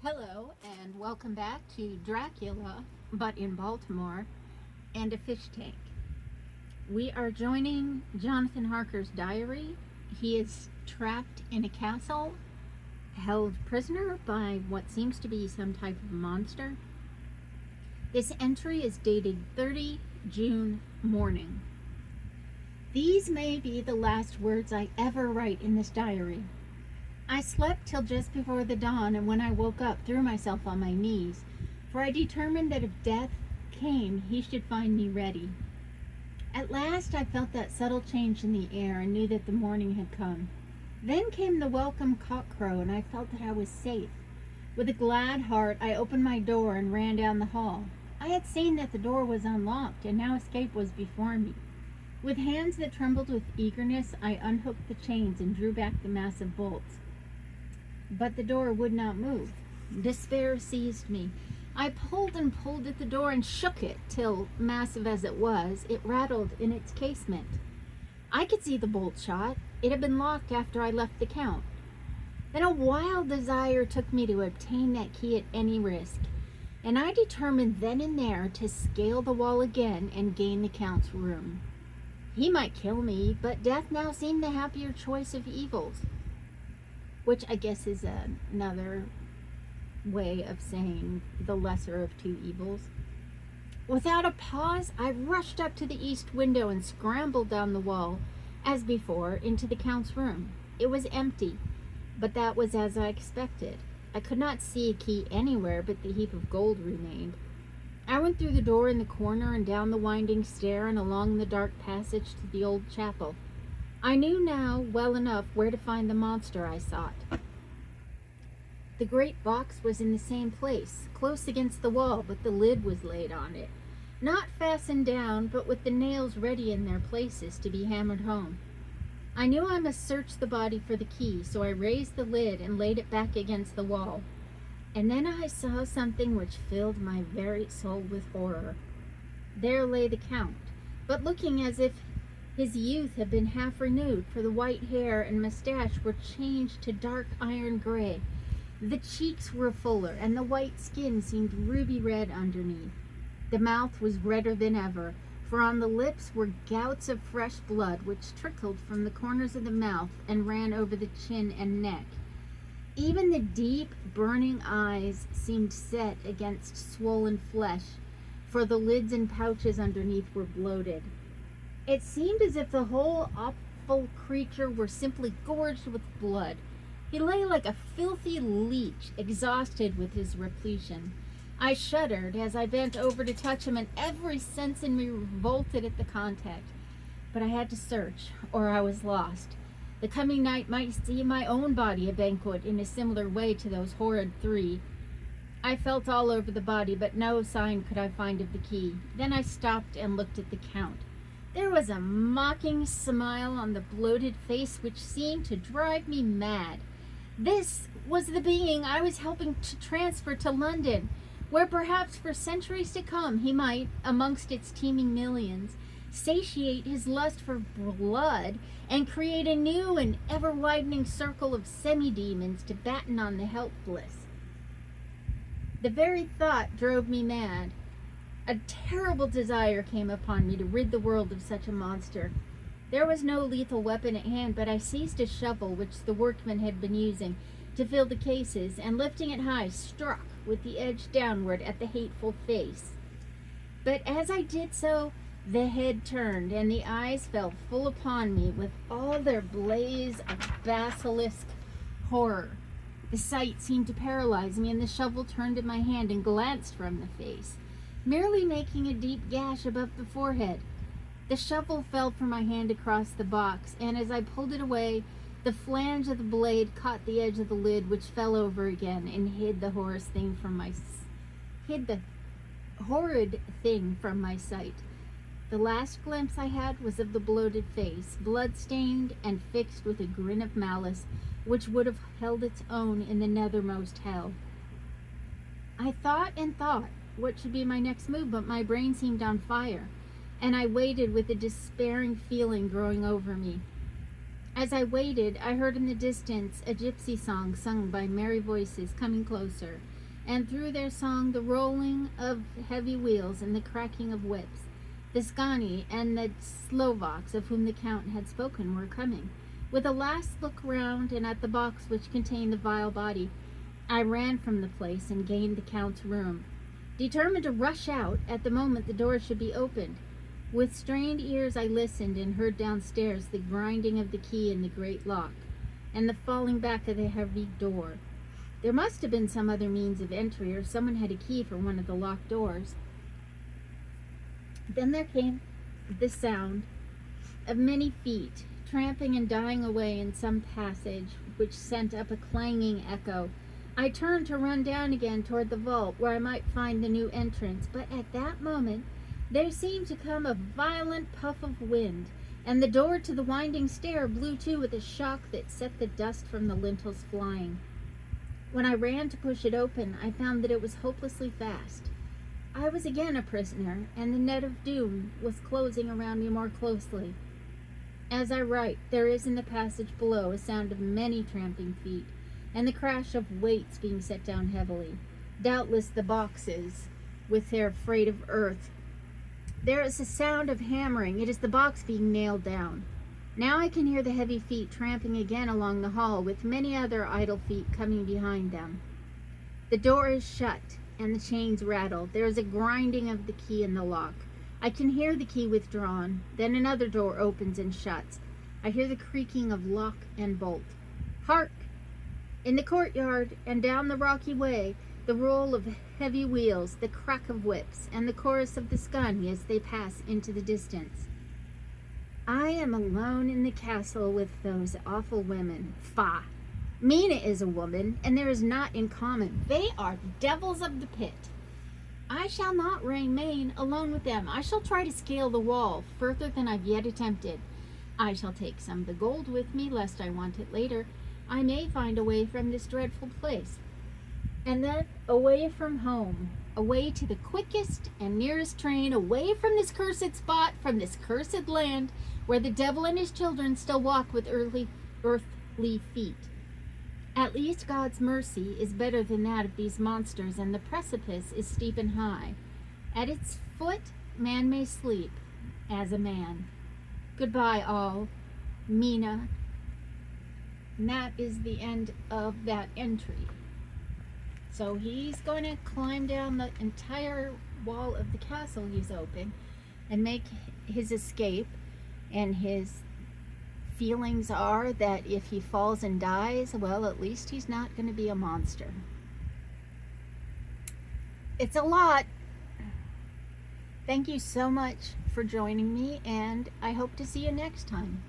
Hello, and welcome back to Dracula, but in Baltimore, and a fish tank. We are joining Jonathan Harker's diary. He is trapped in a castle, held prisoner by what seems to be some type of monster. This entry is dated 30 June morning. These may be the last words I ever write in this diary. I slept till just before the dawn, and when I woke up, threw myself on my knees, for I determined that if death came, he should find me ready. At last I felt that subtle change in the air and knew that the morning had come. Then came the welcome cockcrow, and I felt that I was safe. With a glad heart, I opened my door and ran down the hall. I had seen that the door was unlocked, and now escape was before me. With hands that trembled with eagerness, I unhooked the chains and drew back the massive bolts. But the door would not move. Despair seized me. I pulled and pulled at the door and shook it till, massive as it was, it rattled in its casement. I could see the bolt shot. It had been locked after I left the Count. Then a wild desire took me to obtain that key at any risk, and I determined then and there to scale the wall again and gain the Count's room. He might kill me, but death now seemed the happier choice of evils, which I guess is another way of saying the lesser of two evils. Without a pause, I rushed up to the east window and scrambled down the wall, as before, into the Count's room. It was empty, but that was as I expected. I could not see a key anywhere, but the heap of gold remained. I went through the door in the corner and down the winding stair and along the dark passage to the old chapel. I knew now well enough where to find the monster I sought. The great box was in the same place, close against the wall, but the lid was laid on it. Not fastened down, but with the nails ready in their places to be hammered home. I knew I must search the body for the key, so I raised the lid and laid it back against the wall. And then I saw something which filled my very soul with horror. There lay the Count, but looking as if his youth had been half renewed, for the white hair and mustache were changed to dark iron gray. The cheeks were fuller, and the white skin seemed ruby red underneath. The mouth was redder than ever, for on the lips were gouts of fresh blood which trickled from the corners of the mouth and ran over the chin and neck. Even the deep, burning eyes seemed set against swollen flesh, for the lids and pouches underneath were bloated. It seemed as if the whole awful creature were simply gorged with blood. He lay like a filthy leech, exhausted with his repletion. I shuddered as I bent over to touch him, and every sense in me revolted at the contact. But I had to search, or I was lost. The coming night might see my own body a banquet in a similar way to those horrid three. I felt all over the body, but no sign could I find of the key. Then I stopped and looked at the Count. There was a mocking smile on the bloated face which seemed to drive me mad. This was the being I was helping to transfer to London, where perhaps for centuries to come he might, amongst its teeming millions, satiate his lust for blood and create a new and ever-widening circle of semi-demons to batten on the helpless. The very thought drove me mad. A terrible desire came upon me to rid the world of such a monster. There was no lethal weapon at hand, but I seized a shovel which the workmen had been using to fill the cases, and lifting it high, struck with the edge downward at the hateful face. But as I did so, the head turned, and the eyes fell full upon me with all their blaze of basilisk horror. The sight seemed to paralyze me, and the shovel turned in my hand and glanced from the face, merely making a deep gash above the forehead. The shovel fell from my hand across the box, and as I pulled it away, the flange of the blade caught the edge of the lid, which fell over again and hid the horrid thing from my sight. The last glimpse I had was of the bloated face, blood-stained and fixed with a grin of malice which would have held its own in the nethermost hell. I thought and thought what should be my next move, but my brain seemed on fire, and I waited with a despairing feeling growing over me. As I waited, I heard in the distance a gypsy song sung by merry voices coming closer, and through their song the rolling of heavy wheels and the cracking of whips. The Scani and the Slovaks of whom the Count had spoken were coming. With a last look round and at the box which contained the vile body, I ran from the place and gained the Count's room, determined to rush out at the moment the door should be opened. With strained ears I listened and heard downstairs the grinding of the key in the great lock, and the falling back of the heavy door. There must have been some other means of entry, or someone had a key for one of the locked doors. Then there came the sound of many feet, tramping and dying away in some passage, which sent up a clanging echo. I turned to run down again toward the vault, where I might find the new entrance, but at that moment there seemed to come a violent puff of wind, and the door to the winding stair blew to with a shock that set the dust from the lintels flying. When I ran to push it open, I found that it was hopelessly fast. I was again a prisoner, and the net of doom was closing around me more closely. As I write, there is in the passage below a sound of many tramping feet, and the crash of weights being set down heavily. Doubtless the boxes, with their freight of earth. There is a sound of hammering. It is the box being nailed down. Now I can hear the heavy feet tramping again along the hall, with many other idle feet coming behind them. The door is shut, and the chains rattle. There is a grinding of the key in the lock. I can hear the key withdrawn. Then another door opens and shuts. I hear the creaking of lock and bolt. Hark! In the courtyard and down the rocky way, the roll of heavy wheels, the crack of whips, and the chorus of the Scani as they pass into the distance. I am alone in the castle with those awful women. Fa! Mina is a woman, and there is naught in common. They are devils of the pit. I shall not remain alone with them. I shall try to scale the wall further than I've yet attempted. I shall take some of the gold with me, lest I want it later. I may find a way from this dreadful place. And then away from home, away to the quickest and nearest train, away from this cursed spot, from this cursed land, where the devil and his children still walk with earthly feet. At least God's mercy is better than that of these monsters, and the precipice is steep and high. At its foot man may sleep as a man. Goodbye all. Mina. And that is the end of that entry. So he's going to climb down the entire wall of the castle he's open and make his escape, and his feelings are that if he falls and dies, well, at least he's not going to be a monster. It's a lot. Thank you so much for joining me, and I hope to see you next time.